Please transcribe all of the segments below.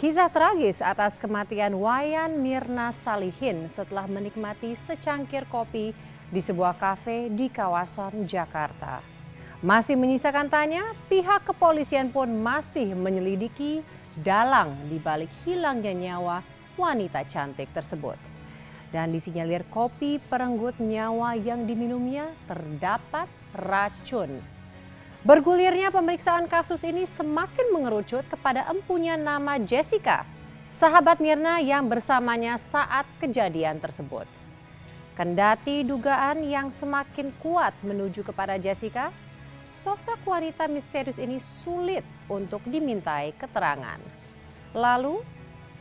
Kisah tragis atas kematian Wayan Mirna Salihin setelah menikmati secangkir kopi di sebuah kafe di kawasan Jakarta. Masih menyisakan tanya, pihak kepolisian pun masih menyelidiki dalang di balik hilangnya nyawa wanita cantik tersebut. Dan disinyalir kopi perenggut nyawa yang diminumnya terdapat racun. Bergulirnya pemeriksaan kasus ini semakin mengerucut kepada empunya nama Jessica, sahabat Mirna yang bersamanya saat kejadian tersebut. Kendati dugaan yang semakin kuat menuju kepada Jessica, sosok wanita misterius ini sulit untuk dimintai keterangan. Lalu,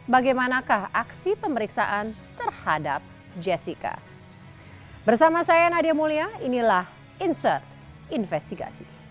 bagaimanakah aksi pemeriksaan terhadap Jessica? Bersama saya Nadia Mulya, inilah Insert Investigasi.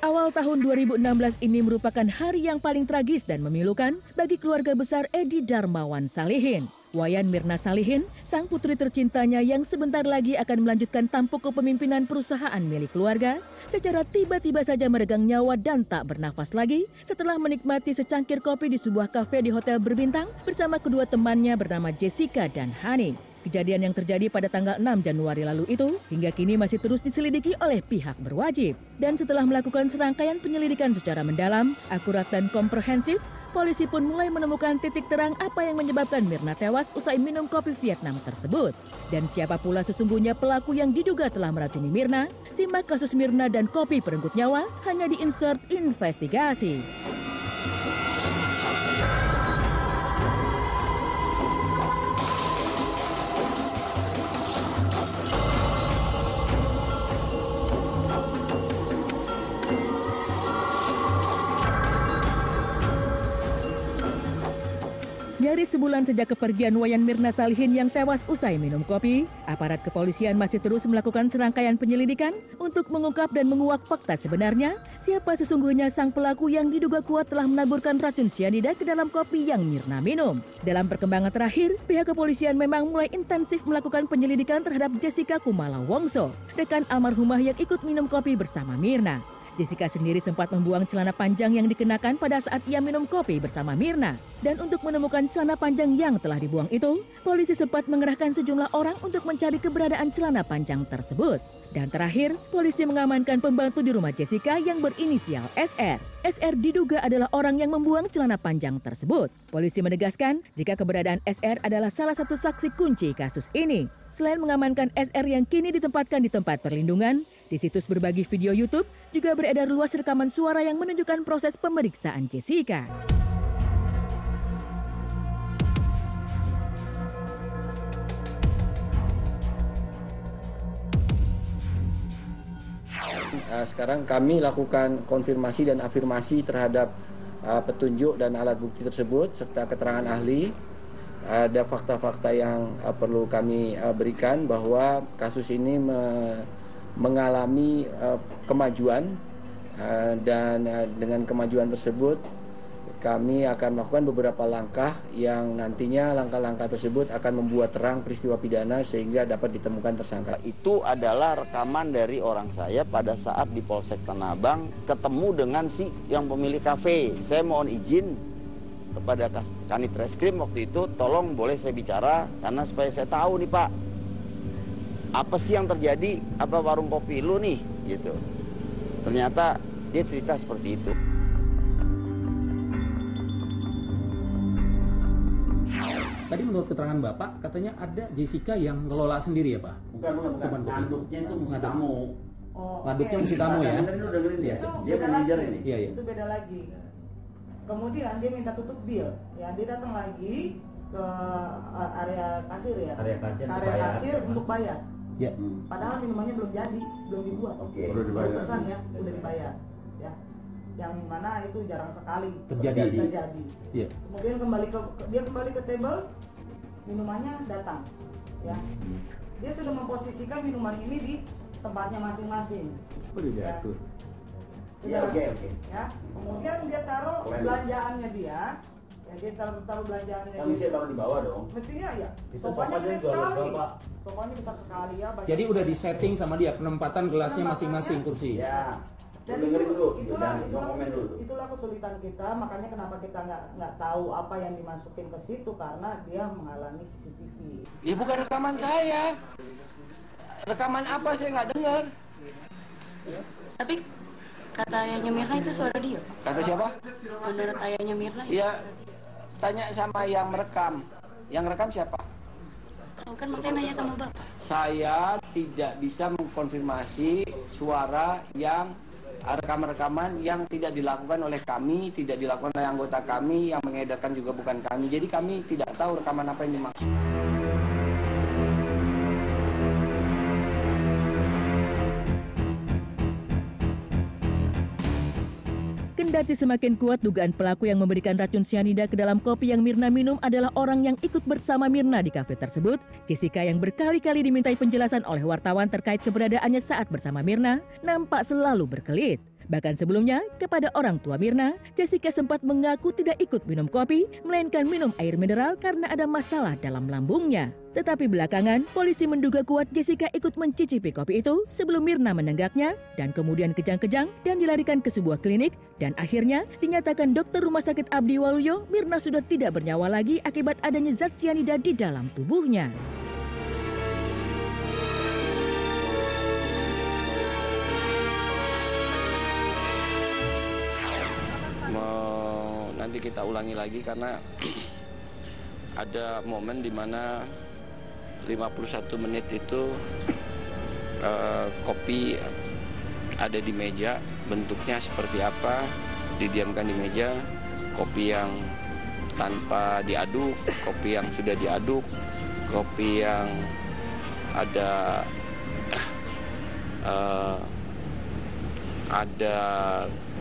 Awal tahun 2016 ini merupakan hari yang paling tragis dan memilukan bagi keluarga besar Edi Darmawan Salihin. Wayan Mirna Salihin, sang putri tercintanya yang sebentar lagi akan melanjutkan tampuk kepemimpinan perusahaan milik keluarga, secara tiba-tiba saja meregang nyawa dan tak bernafas lagi setelah menikmati secangkir kopi di sebuah kafe di hotel berbintang bersama kedua temannya bernama Jessica dan Hani. Kejadian yang terjadi pada tanggal 6 Januari lalu itu hingga kini masih terus diselidiki oleh pihak berwajib. Dan setelah melakukan serangkaian penyelidikan secara mendalam, akurat dan komprehensif, polisi pun mulai menemukan titik terang apa yang menyebabkan Mirna tewas usai minum kopi Vietnam tersebut. Dan siapa pula sesungguhnya pelaku yang diduga telah meracuni Mirna? Simak kasus Mirna dan kopi perenggut nyawa hanya di Insert Investigasi. Nyaris sebulan sejak kepergian Wayan Mirna Salihin yang tewas usai minum kopi, aparat kepolisian masih terus melakukan serangkaian penyelidikan untuk mengungkap dan menguak fakta sebenarnya siapa sesungguhnya sang pelaku yang diduga kuat telah menaburkan racun sianida ke dalam kopi yang Mirna minum. Dalam perkembangan terakhir, pihak kepolisian memang mulai intensif melakukan penyelidikan terhadap Jessica Kumala Wongso, rekan almarhumah yang ikut minum kopi bersama Mirna. Jessica sendiri sempat membuang celana panjang yang dikenakan pada saat ia minum kopi bersama Mirna. Dan untuk menemukan celana panjang yang telah dibuang itu, polisi sempat mengerahkan sejumlah orang untuk mencari keberadaan celana panjang tersebut. Dan terakhir, polisi mengamankan pembantu di rumah Jessica yang berinisial SR. SR diduga adalah orang yang membuang celana panjang tersebut. Polisi menegaskan jika keberadaan SR adalah salah satu saksi kunci kasus ini. Selain mengamankan SR yang kini ditempatkan di tempat perlindungan, di situs berbagi video YouTube juga beredar luas rekaman suara yang menunjukkan proses pemeriksaan Jessica. Sekarang kami lakukan konfirmasi dan afirmasi terhadap petunjuk dan alat bukti tersebut serta keterangan ahli. Ada fakta-fakta yang perlu kami berikan bahwa kasus ini mengalami kemajuan dan dengan kemajuan tersebut kami akan melakukan beberapa langkah yang nantinya langkah-langkah tersebut akan membuat terang peristiwa pidana sehingga dapat ditemukan tersangka. Itu adalah rekaman dari orang saya pada saat di Polsek Tanah Abang ketemu dengan si yang pemilik kafe. Saya mohon izin kepada Kanit Reskrim waktu itu, tolong boleh saya bicara karena supaya saya tahu nih Pak, apa sih yang terjadi, apa warung kopi lu nih, gitu. Ternyata dia cerita seperti itu. Tadi menurut keterangan Bapak, katanya ada Jessica yang ngelola sendiri ya Pak? Bukan. Ngaduknya itu mesti tamu. Ngaduknya mesti tamu ya? Dengerin dia. Dia manajer ini. Iya. Itu beda lagi. Kemudian dia minta tutup bil. Ya, dia datang lagi ke area kasir ya. Area kasir untuk bayar. Ya. Padahal minumannya belum jadi, belum dibuat. Oke. Udah dibayar. Pesan ya, udah dibayar. Ya. Yang mana itu jarang sekali terjadi. Iya. Kemudian dia kembali ke table, minumannya datang, ya. Dia sudah memposisikan minuman ini di tempatnya masing-masing. Diatur. Ya. Oke. Ya. Kemudian dia taruh belanjaannya dia, Ya, dia taruh belanjaannya. Kan bisa taruh di bawah dong. Mestinya ya. Itu Sofanya sofanya gede juga sekali. berapa? Sofanya besar sekali ya. banyak. Jadi udah disetting sama dia penempatan gelasnya masing-masing kursi. Ya. Dan Dengerin dulu, itulah, jangan komen dulu. itulah kesulitan kita, makanya kenapa kita nggak tahu apa yang dimasukin ke situ karena dia menghalangi CCTV. Ya bukan rekaman saya. Rekaman apa saya nggak dengar. Tapi kata ayahnya Mirna itu suara dia, Pak. Kata siapa? Menurut ayahnya Mirna itu Ya suara dia. tanya sama yang merekam. Yang rekam siapa? Tahu kan makanya nanya sama Bapak. Saya tidak bisa mengkonfirmasi suara yang rekaman-rekaman yang tidak dilakukan oleh kami, tidak dilakukan oleh anggota kami, yang mengedarkan juga bukan kami. Jadi kami tidak tahu rekaman apa yang dimaksud. Kendati semakin kuat dugaan pelaku yang memberikan racun sianida ke dalam kopi yang Mirna minum adalah orang yang ikut bersama Mirna di kafe tersebut, Jessica yang berkali-kali dimintai penjelasan oleh wartawan terkait keberadaannya saat bersama Mirna, nampak selalu berkelit. Bahkan sebelumnya, kepada orang tua Mirna, Jessica sempat mengaku tidak ikut minum kopi, melainkan minum air mineral karena ada masalah dalam lambungnya. Tetapi belakangan, polisi menduga kuat Jessica ikut mencicipi kopi itu sebelum Mirna menenggaknya dan kemudian kejang-kejang dan dilarikan ke sebuah klinik dan akhirnya dinyatakan dokter Rumah Sakit Abdi Waluyo Mirna sudah tidak bernyawa lagi akibat adanya zat sianida di dalam tubuhnya. Nanti kita ulangi lagi karena ada momen di mana 51 menit itu kopi ada di meja, bentuknya seperti apa, didiamkan di meja, kopi yang tanpa diaduk, kopi yang sudah diaduk, kopi yang ada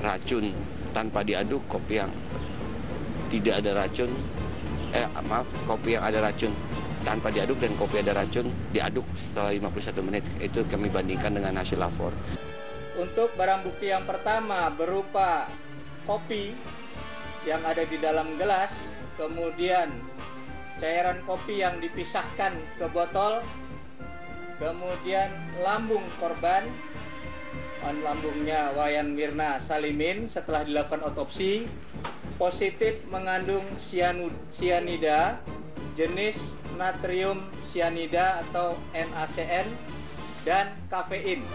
racun tanpa diaduk, kopi yang tidak ada racun, kopi yang ada racun tanpa diaduk dan kopi ada racun diaduk setelah 51 menit. Itu kami bandingkan dengan hasil lapor. Untuk barang bukti yang pertama berupa kopi yang ada di dalam gelas, kemudian cairan kopi yang dipisahkan ke botol, kemudian lambung korban, lambungnya Wayan Mirna Salihin setelah dilakukan otopsi positif mengandung sianida jenis natrium sianida atau NaCN dan kafein.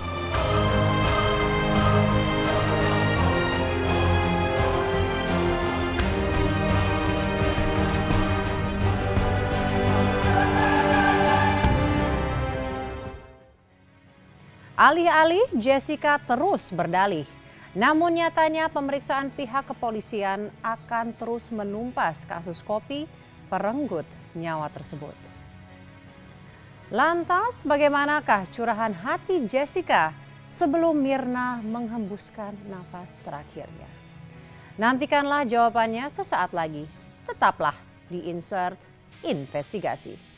Alih-alih Jessica terus berdalih, namun nyatanya pemeriksaan pihak kepolisian akan terus menumpas kasus kopi perenggut nyawa tersebut. Lantas bagaimanakah curahan hati Jessica sebelum Mirna menghembuskan nafas terakhirnya? Nantikanlah jawabannya sesaat lagi. Tetaplah di Insert Investigasi.